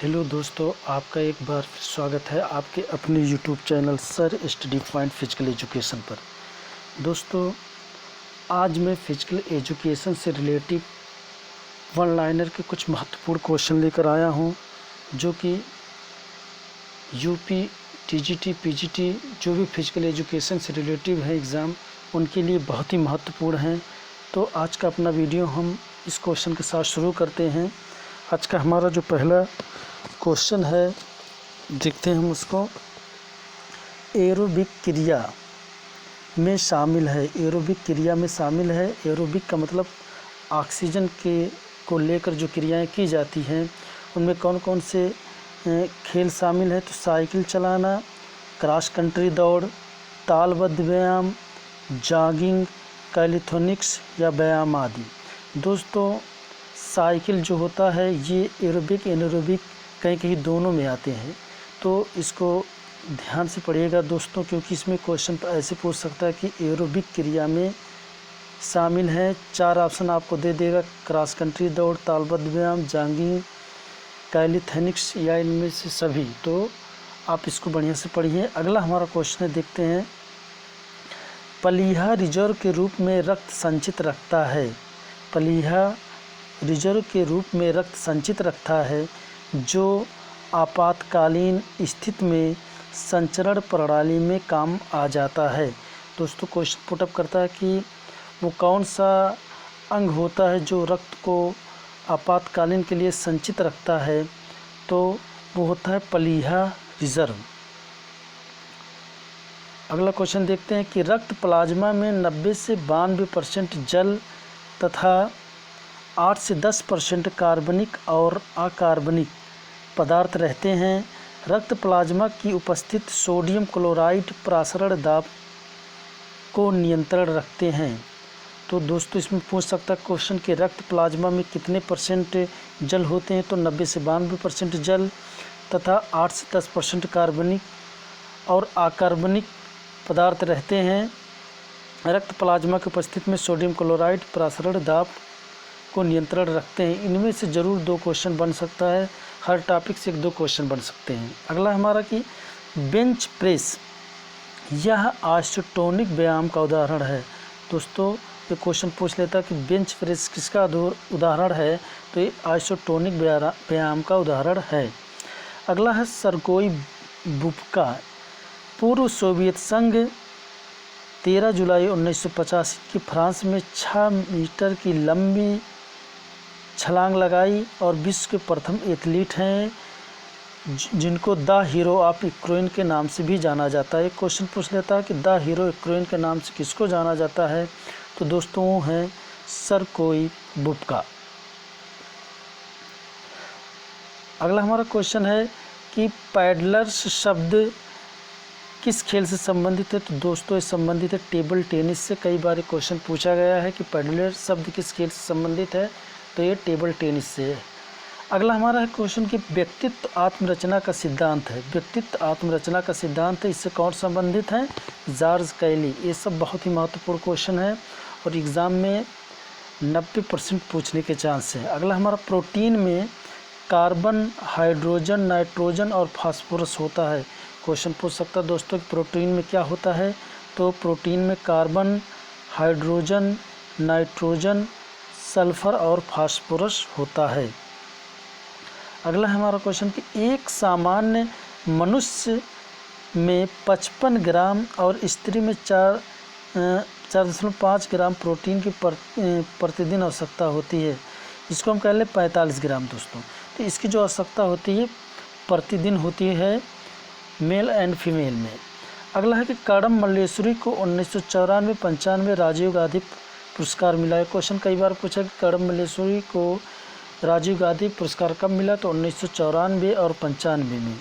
Hello दोस्तों, आपका एक बार फिर स्वागत है आपके अपने YouTube channel sir study point physical education पर। दोस्तों, आज मैं फिजिकल एजुकेशन से रिलेटिव वन लाइनर के कुछ महत्वपूर्ण क्वेश्चन लेकर आया हूं, जो कि यूपी, टीजीटी, पीजीटी जो भी फिजिकल एजुकेशन से रिलेटिव है एग्ज़ाम, उनके लिए बहुत ही महत्वपूर्ण हैं। तो आज का अपना वीडियो हम इस क्वेश्चन के साथ शुरू करते हैं। आज का हमारा जो पहला क्वेश्चन है, देखते हैं हम उसको। एरोबिक क्रिया में शामिल है। एरोबिक क्रिया में शामिल है। एरोबिक का मतलब ऑक्सीजन को लेकर जो क्रियाएं की जाती हैं, उनमें कौन कौन से खेल शामिल है। तो साइकिल चलाना, क्रॉस कंट्री दौड़, तालबद्ध व्यायाम, जॉगिंग, कैलिथोनिक्स या व्यायाम आदि। दोस्तों, साइकिल जो होता है ये एरोबिक एनारोबिक कहीं कहीं दोनों में आते हैं, तो इसको ध्यान से पढ़िएगा दोस्तों, क्योंकि इसमें क्वेश्चन ऐसे पूछ सकता है कि एरोबिक क्रिया में शामिल है। 4 ऑप्शन आपको दे देगा: क्रॉस कंट्री दौड़, तालबद्ध व्यायाम, जॉगिंग, कैलिथोनिक्स या इनमें से सभी। तो आप इसको बढ़िया से पढ़िए। अगला हमारा क्वेश्चन है, देखते हैं। प्लीहा रिजर्व के रूप में रक्त संचित रखता है। प्लीहा रिजर्व के रूप में रक्त संचित रखता है, जो आपातकालीन स्थिति में संचरण प्रणाली में काम आ जाता है। दोस्तों, क्वेश्चन पुटअप करता है कि वो कौन सा अंग होता है जो रक्त को आपातकालीन के लिए संचित रखता है। तो वो होता है प्लीहा रिजर्व। अगला क्वेश्चन देखते हैं कि रक्त प्लाज्मा में 90 से 92% जल तथा 8 से 10% कार्बनिक और अकार्बनिक पदार्थ रहते हैं। रक्त प्लाज्मा की उपस्थित सोडियम क्लोराइड प्रसारण दाब को नियंत्रण रखते हैं। तो दोस्तों, इसमें पूछ सकता है क्वेश्चन कि रक्त प्लाज्मा में कितने परसेंट जल होते हैं। तो 90 से 92% जल तथा 8 से 10% कार्बनिक और अकार्बनिक पदार्थ रहते हैं। रक्त प्लाज्मा की उपस्थिति में सोडियम क्लोराइड प्रसारण दाब को नियंत्रण रखते हैं। इनमें से ज़रूर 2 क्वेश्चन बन सकता है। हर टॉपिक से 1-2 क्वेश्चन बन सकते हैं। अगला हमारा कि बेंच प्रेस, यह आइसोटोनिक व्यायाम का उदाहरण है। दोस्तों, ये क्वेश्चन पूछ लेता है कि बेंच प्रेस किसका उदाहरण है। तो ये आइसोटोनिक व्यायाम का उदाहरण है। अगला है सरगोई बुब्का। पूर्व सोवियत संघ 13 जुलाई 1985 की फ्रांस में 6 मीटर की लंबी छलांग लगाई और विश्व के प्रथम एथलीट हैं, जिनको द हीरो ऑफ यूक्रेन के नाम से भी जाना जाता है। क्वेश्चन पूछ लेता है कि द हीरो यूक्रेन के नाम से किसको जाना जाता है। तो दोस्तों, वो हैं सरगोई बुब्का। अगला हमारा क्वेश्चन है कि पैडलर्स शब्द किस खेल से संबंधित है। तो दोस्तों, ये संबंधित है टेबल टेनिस से। कई बार क्वेश्चन पूछा गया है कि पैडलर शब्द किस खेल से संबंधित है। तो ये टेबल टेनिस से है। अगला हमारा है क्वेश्चन कि व्यक्तित्व आत्मरचना का सिद्धांत है। व्यक्तित्व आत्मरचना का सिद्धांत है, इससे कौन संबंधित है। जॉर्ज कैली। ये सब बहुत ही महत्वपूर्ण क्वेश्चन है और एग्ज़ाम में 90% पूछने के चांस है। अगला हमारा प्रोटीन में कार्बन, हाइड्रोजन, नाइट्रोजन और फास्फोरस होता है। क्वेश्चन पूछ सकता है दोस्तों कि प्रोटीन में क्या होता है। तो प्रोटीन में कार्बन, हाइड्रोजन, नाइट्रोजन, सल्फर और फास्फोरस होता है। अगला हमारा क्वेश्चन कि एक सामान्य मनुष्य में 55 ग्राम और स्त्री में 4.5 ग्राम प्रोटीन की प्रतिदिन आवश्यकता होती है। इसको हम कह लें 45 ग्राम दोस्तों। तो इसकी जो आवश्यकता होती है प्रतिदिन होती है मेल एंड फीमेल में। अगला है कि कडम मल्लेश्वरी को 1994-95 राजीव गांधी पुरस्कार मिला है। क्वेश्चन कई बार पूछा कि कडम मल्लेश्वरी को राजीव गांधी पुरस्कार कब मिला। तो 1994 और 95 में।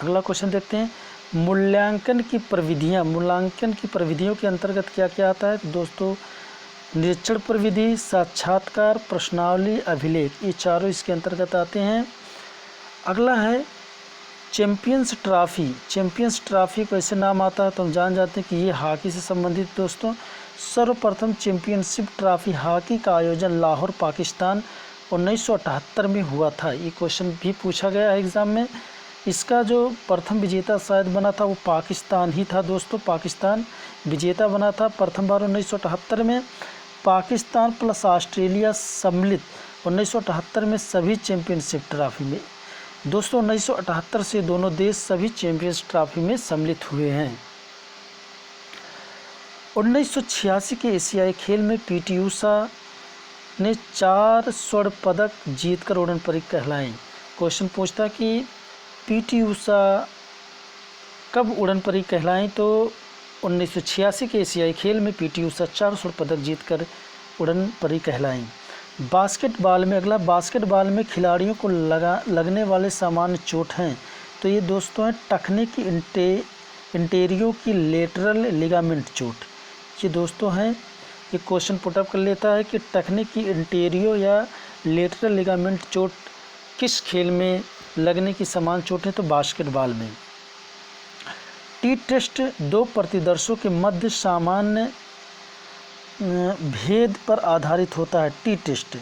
अगला क्वेश्चन देखते हैं। मूल्यांकन की प्रविधियाँ। मूल्यांकन की प्रविधियों के अंतर्गत क्या क्या आता है। दोस्तों, निरीक्षण प्रविधि, साक्षात्कार, प्रश्नावली, अभिलेख, ये चारों इसके अंतर्गत आते हैं। अगला है चैंपियंस ट्रॉफी। चैंपियंस ट्रॉफी को ऐसे नाम आता है तो हम जान जाते हैं कि ये हॉकी से संबंधित। दोस्तों, सर्वप्रथम चैंपियनशिप ट्रॉफी हॉकी का आयोजन लाहौर, पाकिस्तान 1978 में हुआ था। ये क्वेश्चन भी पूछा गया है एग्ज़ाम में। इसका जो प्रथम विजेता शायद बना था वो पाकिस्तान ही था दोस्तों। पाकिस्तान विजेता बना था प्रथम बार 1978 में। पाकिस्तान प्लस ऑस्ट्रेलिया सम्मिलित 1978 में सभी चैंपियनशिप ट्रॉफी में दोस्तों 1978 से दोनों देश सभी चैंपियंस ट्रॉफी में सम्मिलित हुए हैं। 1986 के एशियाई खेल में पीटी उषा ने 4 स्वर्ण पदक जीतकर उड़न परी कहलाएं। क्वेश्चन पूछता कि पीटी उषा कब उड़न परी कहलाएं, तो 1986 के एशियाई खेल में पीटी उषा 4 स्वर्ण पदक जीतकर उड़न परी कहलाएं। बास्केटबॉल में अगला, बास्केटबॉल में खिलाड़ियों को लगने वाले सामान्य चोट हैं, तो ये दोस्तों हैं टखने की इंटेरियो की लेटरल लिगामेंट चोट। ये दोस्तों हैं, ये क्वेश्चन पुटअप कर लेता है कि टखने की इंटेरियो या लेटरल लिगामेंट चोट किस खेल में लगने की समान चोट है, तो बास्केटबॉल में। टी टेस्ट 2 प्रतिदर्शों के मध्य सामान्य भेद पर आधारित होता है। टी टेस्ट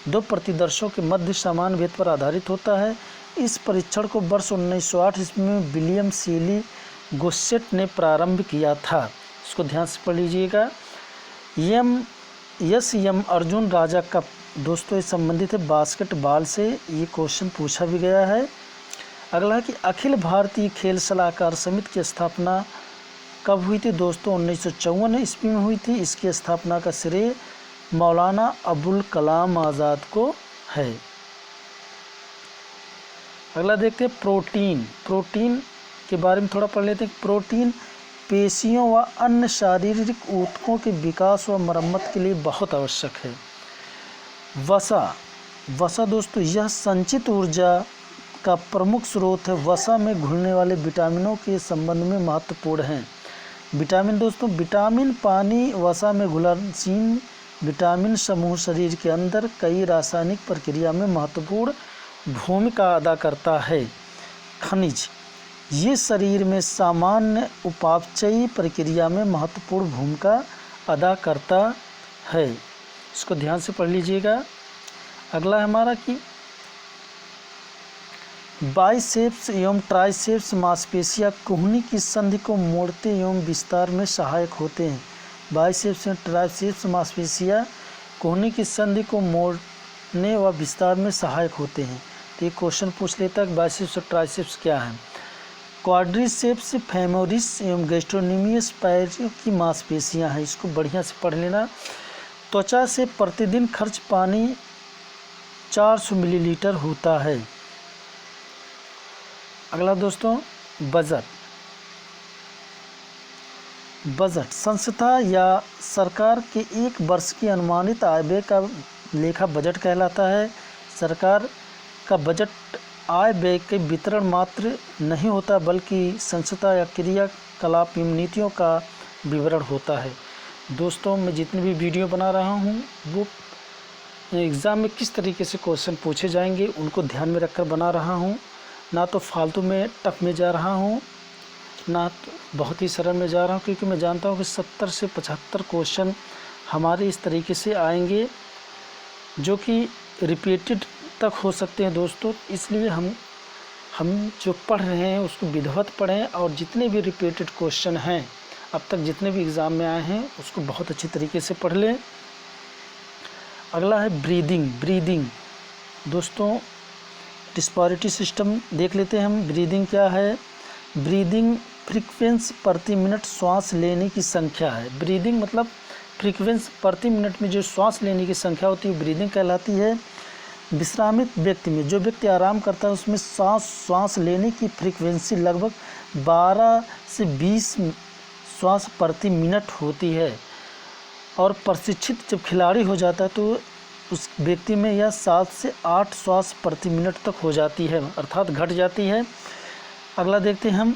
2 प्रतिदर्शों के मध्य समान भेद पर आधारित होता है। इस परीक्षण को वर्ष 1908 ईस्वी में विलियम सीली गोसेट ने प्रारंभ किया था। इसको ध्यान से पढ़ लीजिएगा। एम अर्जुन राजा कप दोस्तों ये संबंधित है बास्केटबॉल से, ये क्वेश्चन पूछा भी गया है। अगला है कि अखिल भारतीय खेल सलाहकार समिति की स्थापना कब हुई थी दोस्तों, 1954 ईस्वी में हुई थी। इसकी स्थापना का श्रेय मौलाना अबुल कलाम आज़ाद को है। अगला देखते हैं प्रोटीन। प्रोटीन के बारे में थोड़ा पढ़ लेते हैं। प्रोटीन पेशियों व अन्य शारीरिक ऊतकों के विकास व मरम्मत के लिए बहुत आवश्यक है। वसा दोस्तों यह संचित ऊर्जा का प्रमुख स्रोत है। वसा में घुलने वाले विटामिनों के संबंध में महत्वपूर्ण हैं। विटामिन दोस्तों, विटामिन पानी वसा में घुलनशील विटामिन समूह शरीर के अंदर कई रासायनिक प्रक्रिया में महत्वपूर्ण भूमिका अदा करता है। खनिज, ये शरीर में सामान्य उपापचयी प्रक्रिया में महत्वपूर्ण भूमिका अदा करता है। इसको ध्यान से पढ़ लीजिएगा। अगला है हमारा कि बाइसेप्स एवं ट्राइसेप्स मांसपेशियां कोहनी की संधि को मोड़ते एवं विस्तार में सहायक होते हैं। बाइसेप्स एवं ट्राइसेप्स मांसपेशियां कोहनी की संधि को मोड़ने व विस्तार में सहायक होते हैं। तो ये क्वेश्चन पूछ लेता है कि बाइसेप्स और ट्राइसेप्स क्या है। क्वाड्रिसेप्स फेमोरिस एवं गैस्ट्रोनोमियस पैर की मांसपेशियां हैं। इसको बढ़िया से पढ़ लेना। त्वचा से प्रतिदिन खर्च पानी 400 मिलीलीटर होता है। अगला दोस्तों बजट संस्था या सरकार के एक वर्ष की अनुमानित आय व्यय का लेखा बजट कहलाता है। सरकार का बजट आय व्यय के वितरण मात्र नहीं होता बल्कि संस्था या क्रियाकलाप एवं नीतियों का विवरण होता है। दोस्तों मैं जितनी भी वीडियो बना रहा हूँ वो एग्ज़ाम में किस तरीके से क्वेश्चन पूछे जाएंगे उनको ध्यान में रखकर बना रहा हूँ। ना तो फालतू में टफ में जा रहा हूँ, ना तो बहुत ही सरल में जा रहा हूँ, क्योंकि मैं जानता हूँ कि 70 से 75 क्वेश्चन हमारे इस तरीके से आएंगे जो कि रिपीटेड तक हो सकते हैं दोस्तों। इसलिए हम जो पढ़ रहे हैं उसको विधिवत पढ़ें और जितने भी रिपीटेड क्वेश्चन हैं अब तक जितने भी एग्ज़ाम में आए हैं उसको बहुत अच्छी तरीके से पढ़ लें। अगला है ब्रीदिंग दोस्तों, रिस्पिरेटरी सिस्टम देख लेते हैं हम। ब्रीदिंग क्या है। ब्रीदिंग फ्रीक्वेंसी प्रति मिनट श्वास लेने की संख्या है। ब्रीदिंग मतलब फ्रीक्वेंसी प्रति मिनट में जो श्वास लेने की संख्या होती है ब्रीदिंग कहलाती है। विश्रामित व्यक्ति में, जो व्यक्ति आराम करता है उसमें श्वास लेने की फ्रीक्वेंसी लगभग 12 से 20 श्वास प्रति मिनट होती है। और प्रशिक्षित जब खिलाड़ी हो जाता है तो उस व्यक्ति में यह 7 से 8 श्वास प्रति मिनट तक हो जाती है, अर्थात घट जाती है। अगला देखते हैं हम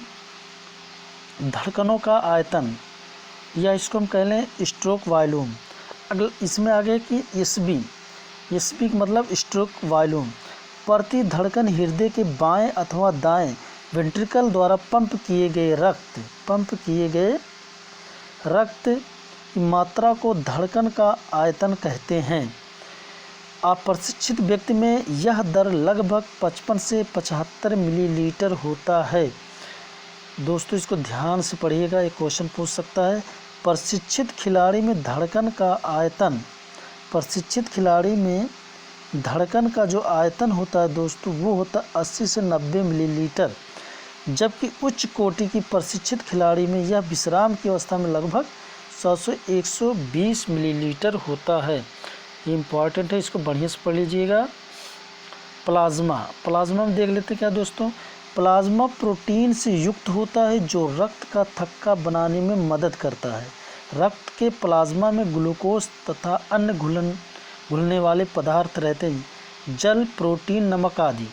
धड़कनों का आयतन, या इसको हम कह लें स्ट्रोक वॉल्यूम। अगला इसमें आगे कि एसबी मतलब स्ट्रोक वॉल्यूम। प्रति धड़कन हृदय के बाएं अथवा दाएं वेंट्रिकल द्वारा पंप किए गए रक्त की मात्रा को धड़कन का आयतन कहते हैं। अप्रशिक्षित व्यक्ति में यह दर लगभग 55 से 75 मिलीलीटर होता है। दोस्तों इसको ध्यान से पढ़िएगा, एक क्वेश्चन पूछ सकता है। प्रशिक्षित खिलाड़ी में धड़कन का आयतन, प्रशिक्षित खिलाड़ी में धड़कन का जो आयतन होता है दोस्तों वो होता है 80 से 90 मिलीलीटर, जबकि उच्च कोटि की प्रशिक्षित खिलाड़ी में यह विश्राम की अवस्था में लगभग 100 से 120 मिलीलीटर होता है। ये इम्पॉर्टेंट है, इसको बढ़िया से पढ़ लीजिएगा। प्लाज्मा, प्लाज्मा में देख लेते हैं क्या दोस्तों। प्लाज्मा प्रोटीन से युक्त होता है जो रक्त का थक्का बनाने में मदद करता है। रक्त के प्लाज्मा में ग्लूकोज तथा अन्य घुलने वाले पदार्थ रहते हैं, जल, प्रोटीन, नमक आदि।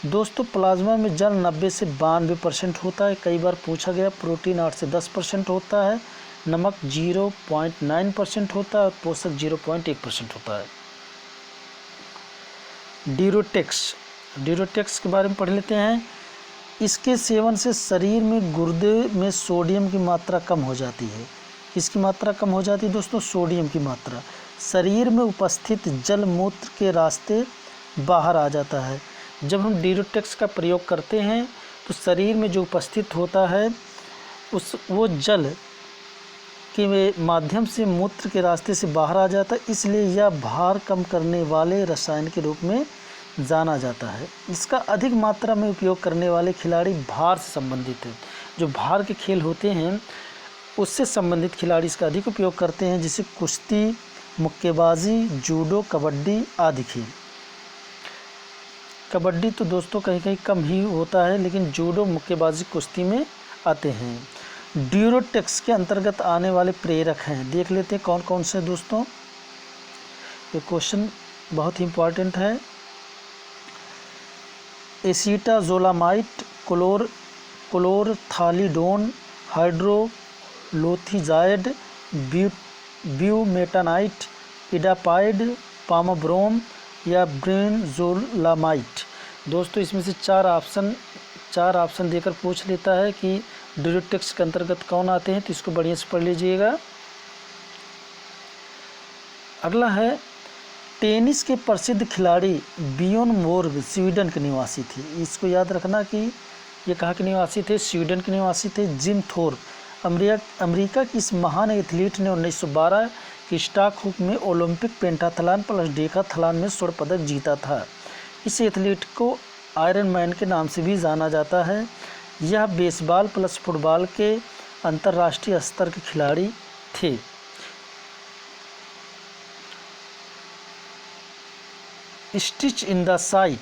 दोस्तों प्लाज्मा में जल 90 से 92% होता है, कई बार पूछा गया। प्रोटीन 8 से 10% होता है, नमक 0.9% होता है और पोषक 0.1% होता है। ड्यूरोटेक्स के बारे में पढ़ लेते हैं। इसके सेवन से शरीर में गुर्दे में सोडियम की मात्रा कम हो जाती है। किसकी मात्रा कम हो जाती है दोस्तों? सोडियम की मात्रा। शरीर में उपस्थित जल मूत्र के रास्ते बाहर आ जाता है। जब हम ड्यूरोटेक्स का प्रयोग करते हैं तो शरीर में जो उपस्थित होता है वो जल के माध्यम से मूत्र के रास्ते से बाहर आ जाता है, इसलिए यह भार कम करने वाले रसायन के रूप में जाना जाता है। इसका अधिक मात्रा में उपयोग करने वाले खिलाड़ी भार से संबंधित हैं। जो भार के खेल होते हैं उससे संबंधित खिलाड़ी इसका अधिक उपयोग करते हैं, जैसे कुश्ती, मुक्केबाजी, जूडो, कबड्डी आदि खेल। कबड्डी तो दोस्तों कहीं कहीं कम ही होता है, लेकिन जूडो, मुक्केबाजी, कुश्ती में आते हैं। ड्यूरोटेक्स के अंतर्गत आने वाले प्रेरक हैं, देख लेते हैं कौन कौन से दोस्तों। ये क्वेश्चन बहुत ही इम्पोर्टेंट है। एसीटाजोलामाइड, क्लोरथालिडोन, हाइड्रोलोथिजाइड, ब्यूमेटानाइट, इडापाइड, पामाब्रोम या ब्रेनजोलामाइड। दोस्तों इसमें से चार ऑप्शन देकर पूछ लेता है कि ड्यूरोटेक्स के अंतर्गत कौन आते हैं, तो इसको बढ़िया से पढ़ लीजिएगा। अगला है, टेनिस के प्रसिद्ध खिलाड़ी बियोन बोर्ग स्वीडन के निवासी थे। इसको याद रखना कि ये कहाँ के निवासी थे? स्वीडन के निवासी थे। जिम थोर, अमेरिका की इस महान एथलीट ने 1912 की स्टॉकहोम में ओलंपिक पेंटाथलॉन प्लस डेकाथलॉन में स्वर्ण पदक जीता था। इस एथलीट को आयरन मैन के नाम से भी जाना जाता है। यह बेसबॉल प्लस फुटबॉल के अंतर्राष्ट्रीय स्तर के खिलाड़ी थे। स्टिच इन द साइड,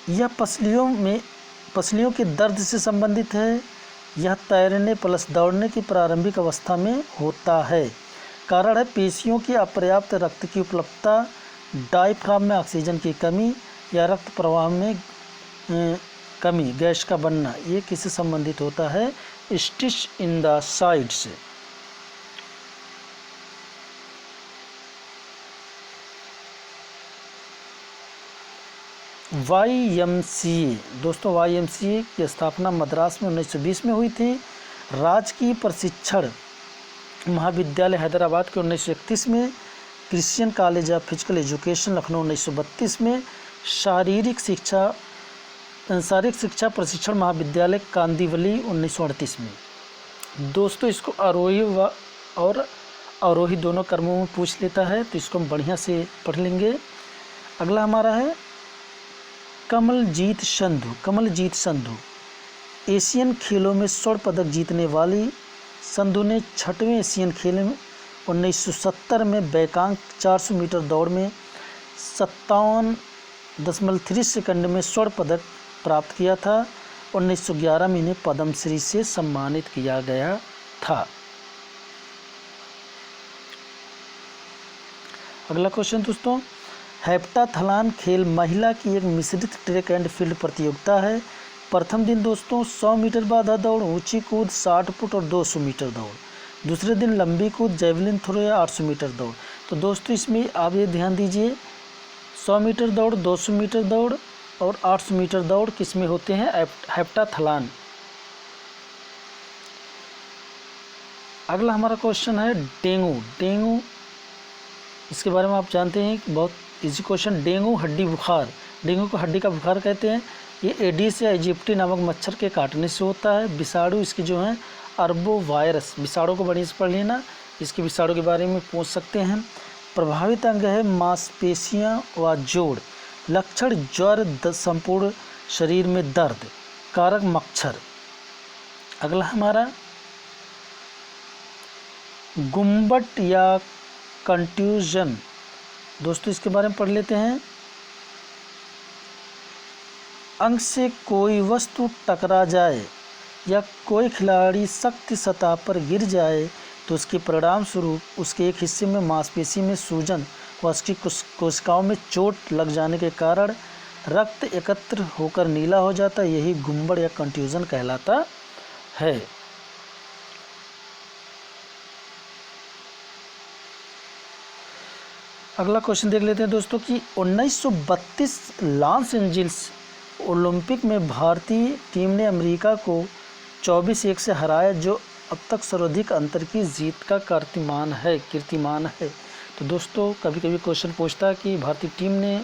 यह पसलियों के दर्द से संबंधित है। यह तैरने प्लस दौड़ने की प्रारंभिक अवस्था में होता है। कारण है पेशियों की अपर्याप्त रक्त की उपलब्धता, डायफ्राम में ऑक्सीजन की कमी या रक्त प्रवाह में कमी, गैस का बनना। ये किससे संबंधित होता है? स्टिच इन द साइड से। YMCA, दोस्तों YMCA की स्थापना मद्रास में 1920 में हुई थी। राजकीय प्रशिक्षण महाविद्यालय हैदराबाद के 1931 में, Christian college of physical education Lucknow 1932 में, शारीरिक शिक्षा प्रशिक्षण महाविद्यालय कांदिवली 1938 में। दोस्तों इसको आरोही और अवरोही दोनों क्रमों में पूछ लेता है, तो इसको हम बढ़िया से पढ़ लेंगे। अगला हमारा है कमलजीत संधू। एशियन खेलों में स्वर्ण पदक जीतने वाली संधू ने 6वें एशियन खेल में 1970 में बैकांग 400 मीटर दौड़ में 57.3 सेकंड में स्वर्ण पदक प्राप्त किया था। 1911 में इन्हें पद्मश्री से सम्मानित किया गया था। अगला क्वेश्चन दोस्तों, हेप्टाथलॉन खेल महिला की एक मिश्रित ट्रैक एंड फील्ड प्रतियोगिता है। प्रथम दिन दोस्तों 100 मीटर बाधा दौड़, ऊंची कूद, 60 फुट और 200 मीटर दौड़। दूसरे दिन लंबी कूद, जैवलिन थ्रो या 800 मीटर दौड़। तो दोस्तों इसमें आप ये ध्यान दीजिए, 100 मीटर दौड़, 200 मीटर दौड़ और 800 मीटर दौड़ किस में होते हैं? हेप्टाथलॉन। अगला हमारा क्वेश्चन है डेंगू इसके बारे में आप जानते हैं कि बहुत इजी क्वेश्चन। डेंगू हड्डी बुखार, डेंगू को हड्डी का बुखार कहते हैं। ये एडिस या इजिप्टी नामक मच्छर के काटने से होता है। विषाणु इसके जो हैं अरबो वायरस, विषाणु को बढ़िया से पढ़ लेना, इसके विषाणु के बारे में पूछ सकते हैं। प्रभावित अंग है मांसपेशियां व जोड़। लक्षण ज्वर, संपूर्ण शरीर में दर्द। कारक मच्छर। अगला हमारा गुम्बट या कंट्यूजन, दोस्तों इसके बारे में पढ़ लेते हैं। अंग से कोई वस्तु टकरा जाए या कोई खिलाड़ी सख्त सतह पर गिर जाए तो उसके परिणाम स्वरूप उसके एक हिस्से में मांसपेशी में सूजन व उसकी कोशिकाओं में चोट लग जाने के कारण रक्त एकत्र होकर नीला हो जाता है, यही गुम्बट या कंट्यूजन कहलाता है। अगला क्वेश्चन देख लेते हैं दोस्तों कि 1932 लॉस एंजिल्स ओलंपिक में भारतीय टीम ने अमेरिका को 24-1 से हराया, जो अब तक सर्वाधिक अंतर की जीत का कीर्तिमान है। तो दोस्तों कभी कभी क्वेश्चन पूछता है कि भारतीय टीम ने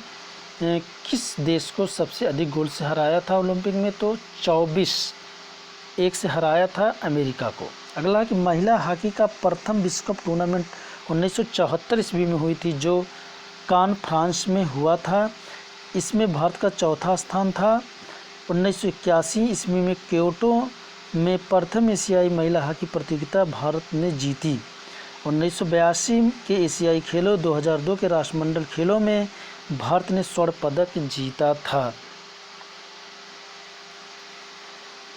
किस देश को सबसे अधिक गोल से हराया था ओलंपिक में, तो 24-1 से हराया था अमेरिका को। अगला कि महिला हॉकी का प्रथम विश्व कप टूर्नामेंट 1974 ईस्वी में हुई थी, जो कान फ्रांस में हुआ था। इसमें भारत का चौथा स्थान था। 1981 ईस्वी में क्योटो में प्रथम एशियाई महिला हॉकी प्रतियोगिता भारत ने जीती। 1982 के एशियाई खेलों, 2002 के राष्ट्रमंडल खेलों में भारत ने स्वर्ण पदक जीता था।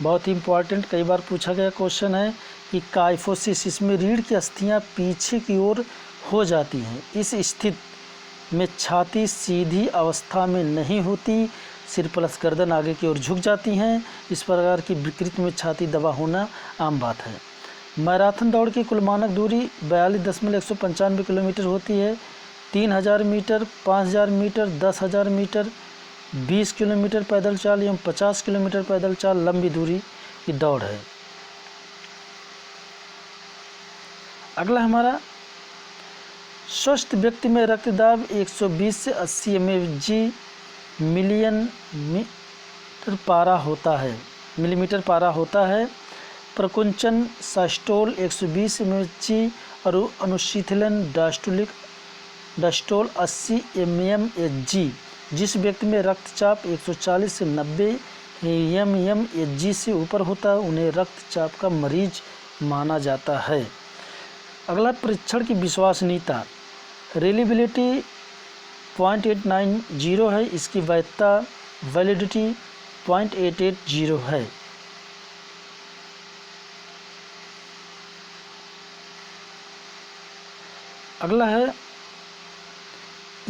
बहुत ही इम्पोर्टेंट, कई बार पूछा गया क्वेश्चन है कि काइफोसिस, इसमें रीढ़ की अस्थियां पीछे की ओर हो जाती हैं। इस स्थिति में छाती सीधी अवस्था में नहीं होती, सिर प्लस गर्दन आगे की ओर झुक जाती हैं। इस प्रकार की विकृति में छाती दबा होना आम बात है। मैराथन दौड़ की कुल मानक दूरी 42.195 किलोमीटर होती है। 3000 मीटर, 5000 मीटर, 10,000 मीटर, 20 किलोमीटर पैदल चाल एवं 50 किलोमीटर पैदल चाल लंबी दूरी की दौड़ है। अगला हमारा स्वस्थ व्यक्ति में रक्तदाब 120 से 80 mg मिलीमीटर पारा होता है। प्रकुंचन सिस्टोल 120 mg और अनुशीतलन डायस्टोल 80 mmHg। जिस व्यक्ति में रक्तचाप 140 से 90 mmHg से ऊपर होता है उन्हें रक्तचाप का मरीज माना जाता है। अगला परीक्षण की विश्वसनीयता, रिलायबिलिटी 0.890 है, इसकी वैधता वैलिडिटी 0.880 है। अगला है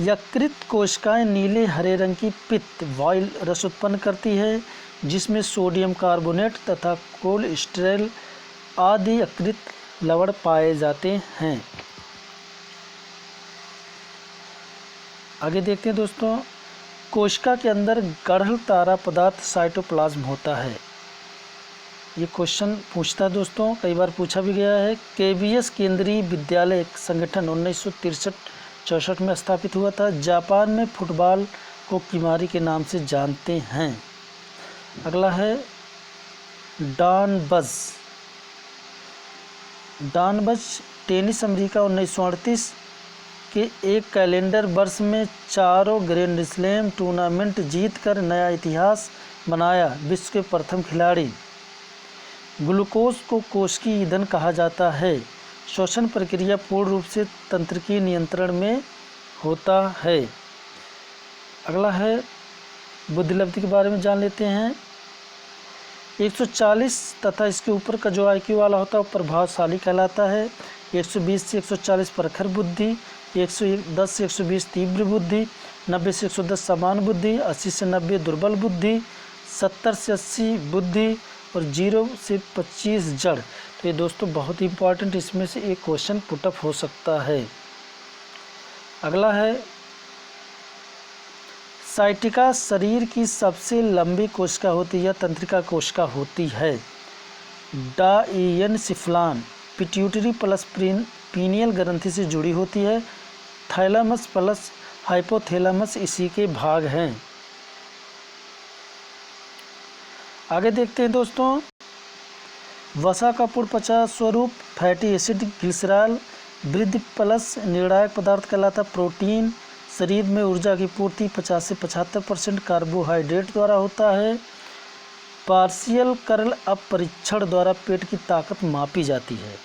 यकृत कोशिकाएं नीले हरे रंग की पित्त वाइल रस उत्पन्न करती है, जिसमें सोडियम कार्बोनेट तथा कोलेस्ट्रॉल आदि यकृत लवण पाए जाते हैं। आगे देखते हैं दोस्तों, कोशिका के अंदर गाढ़ तारा पदार्थ साइटोप्लाज्म होता है। ये क्वेश्चन पूछता है दोस्तों, कई बार पूछा भी गया है। केबीएस केंद्रीय विद्यालय संगठन 1963-64 में स्थापित हुआ था। जापान में फुटबॉल को किमारी के नाम से जानते हैं। अगला है डॉनबस टेनिस अमेरिका 1938 के एक कैलेंडर वर्ष में 4 ग्रैंड स्लैम टूर्नामेंट जीतकर नया इतिहास बनाया। विश्व के प्रथम खिलाड़ी। ग्लूकोज को कोशिकीय ईंधन कहा जाता है। श्वसन प्रक्रिया पूर्ण रूप से तंत्रिकीय नियंत्रण में होता है। अगला है बुद्धिलब्धि के बारे में जान लेते हैं। 140 तथा इसके ऊपर का जो IQ वाला होता है वो प्रभावशाली कहलाता है। 120 से 140 प्रखर बुद्धि, 110 से 120 तीव्र बुद्धि, 90 से 110 समान बुद्धि, 80 से 90 दुर्बल बुद्धि, 70 से 80 बुद्धि और 0 से 25 जड़। तो ये दोस्तों बहुत ही इंपॉर्टेंट, इसमें से एक क्वेश्चन पुटअप हो सकता है। अगला है साइटिका शरीर की सबसे लंबी कोशिका होती है, तंत्रिका कोशिका होती है। डाइएनसिफ्लान पिट्यूटरी प्लस पीनियल ग्रंथि से जुड़ी होती है। थैलेमस प्लस हाइपोथैलेमस इसी के भाग हैं। आगे देखते हैं दोस्तों, वसा का पूर्ण पचाव स्वरूप फैटी एसिड ग्लिसरॉल, वृद्धि प्लस निर्णायक पदार्थ कहलाता प्रोटीन, शरीर में ऊर्जा की पूर्ति 50 से 75% कार्बोहाइड्रेट द्वारा होता है। पार्शियल कर्ल अप परीक्षण द्वारा पेट की ताकत मापी जाती है।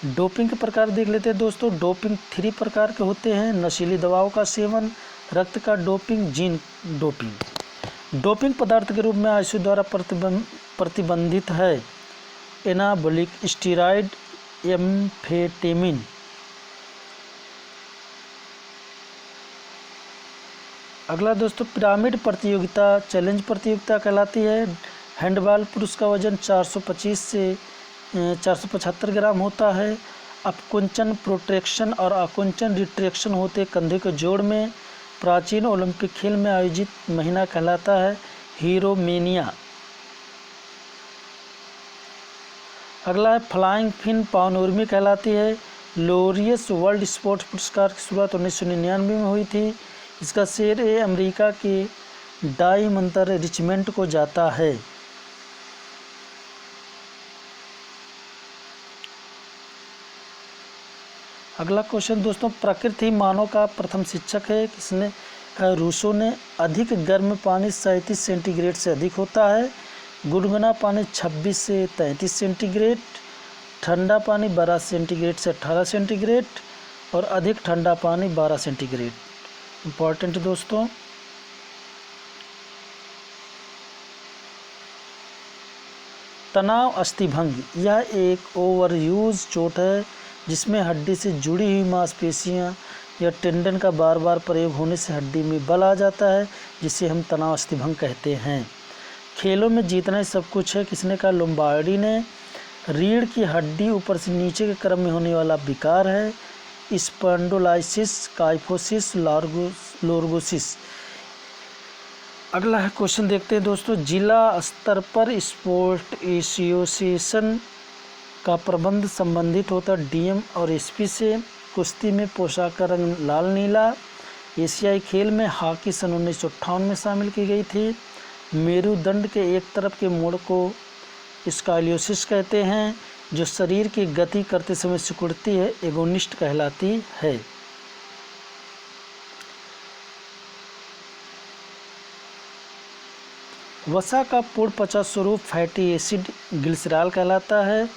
डोपिंग के प्रकार देख लेते हैं दोस्तों। डोपिंग 3 प्रकार के होते हैं, नशीली दवाओं का सेवन, रक्त का डोपिंग, जीन डोपिंग। डोपिंग पदार्थ के रूप में आईसीयू द्वारा प्रतिबंधित है एनाबॉलिक स्टेरॉयड, एम्फेटेमिन। अगला दोस्तों, पिरामिड प्रतियोगिता चैलेंज प्रतियोगिता कहलाती है। हैंडबॉल पुरुष का वजन 425 से 475 ग्राम होता है। अपकुंचन प्रोट्रैक्शन और आकुंचन रिट्रैक्शन होते कंधे के जोड़ में। प्राचीन ओलंपिक खेल में आयोजित महीना कहलाता है हीरोमेनिया। अगला है फ्लाइंग फिन पाउनोर्मी कहलाती है। लोरियस वर्ल्ड स्पोर्ट्स पुरस्कार की शुरुआत 1999 में हुई थी। इसका श्रेय अमेरिका के डायमंड रिचमेंट को जाता है। अगला क्वेश्चन दोस्तों, प्रकृति मानव का प्रथम शिक्षक है किसने? रूसो ने। अधिक गर्म पानी 37 सेंटीग्रेड से अधिक होता है। गुनगुना पानी 26 से 33 सेंटीग्रेड। ठंडा पानी 12 सेंटीग्रेड से 18 सेंटीग्रेड और अधिक ठंडा पानी 12 सेंटीग्रेड। इम्पॉर्टेंट दोस्तों। तनाव अस्थिभंग, यह एक ओवरयूज चोट है जिसमें हड्डी से जुड़ी हुई मांसपेशियां या टेंडन का बार बार प्रयोग होने से हड्डी में बल आ जाता है, जिसे हम तनाव अस्थिभंग कहते हैं। खेलों में जीतना ही सब कुछ है किसने कहा? लोम्बार्डी ने। रीढ़ की हड्डी ऊपर से नीचे के क्रम में होने वाला विकार है स्पॉन्डिलोलाइसिस, काइफोसिस, लोर्गोसिस। अगला है क्वेश्चन देखते हैं दोस्तों, जिला स्तर पर स्पोर्ट एसोसिएशन का प्रबंध संबंधित होता डीएम और एसपी से। कुश्ती में पोशाक का रंग लाल नीला। एशियाई खेल में हॉकी सन 1958 में शामिल की गई थी। मेरुदंड के एक तरफ के मोड़ को स्कालियोसिस कहते हैं, जो शरीर की गति करते समय सिकुड़ती है, एगोनिस्ट कहलाती है। वसा का पूर्ण पचाव स्वरूप फैटी एसिड ग्लिसरॉल कहलाता है।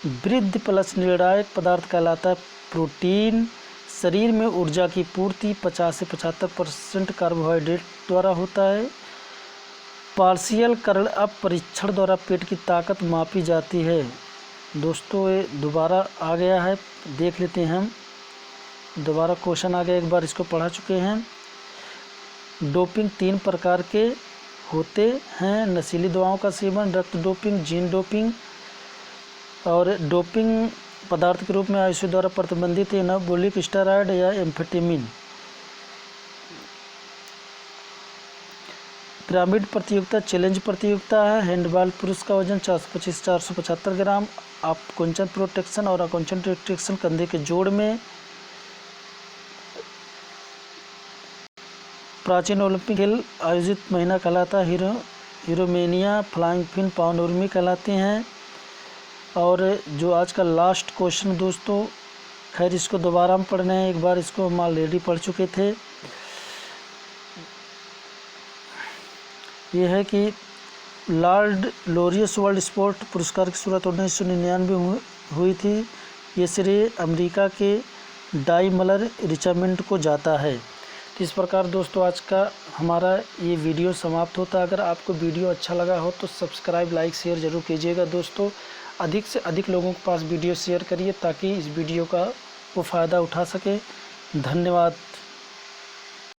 वृद्धि प्लस निर्णायक पदार्थ कहलाता है प्रोटीन। शरीर में ऊर्जा की पूर्ति 50 से 75% कार्बोहाइड्रेट द्वारा होता है। पार्शियल कर्ल अप परीक्षण द्वारा पेट की ताकत मापी जाती है। दोस्तों ये दोबारा आ गया है, देख लेते हैं हम। दोबारा क्वेश्चन आ गया, एक बार इसको पढ़ा चुके हैं। डोपिंग 3 प्रकार के होते हैं, नशीली दवाओं का सेवन, रक्त डोपिंग, जीन डोपिंग और डोपिंग पदार्थ के रूप में आईसीयू द्वारा प्रतिबंधित है एनाबॉलिक स्टेरॉयड या एम्फेटेमिन। पिरामिड प्रतियोगिता चैलेंज प्रतियोगिता है। हैंडबॉल पुरुष का वजन 425-475 ग्राम। अपकुंचन प्रोटेक्शन और आकुंचन रिट्रैक्शन कंधे के जोड़ में। प्राचीन ओलंपिक खेल आयोजित महीना कहलाता है हीरोमेनिया। फ्लाइंग फिन पाउनोर्मी कहलाते हैं। और जो आज का लास्ट क्वेश्चन दोस्तों, खैर इसको दोबारा हम पढ़ने हैं, एक बार इसको हम ऑलरेडी पढ़ चुके थे। ये है कि लॉर्ड लोरियस वर्ल्ड स्पोर्ट पुरस्कार की शुरुआत 1999 में हुई थी। ये श्रेय अमेरिका के डायमंड रिचमेंट को जाता है। तो इस प्रकार दोस्तों आज का हमारा ये वीडियो समाप्त होता है। अगर आपको वीडियो अच्छा लगा हो तो सब्सक्राइब, लाइक, शेयर ज़रूर कीजिएगा दोस्तों। अधिक से अधिक लोगों के पास वीडियो शेयर करिए ताकि इस वीडियो का वो फ़ायदा उठा सके। धन्यवाद।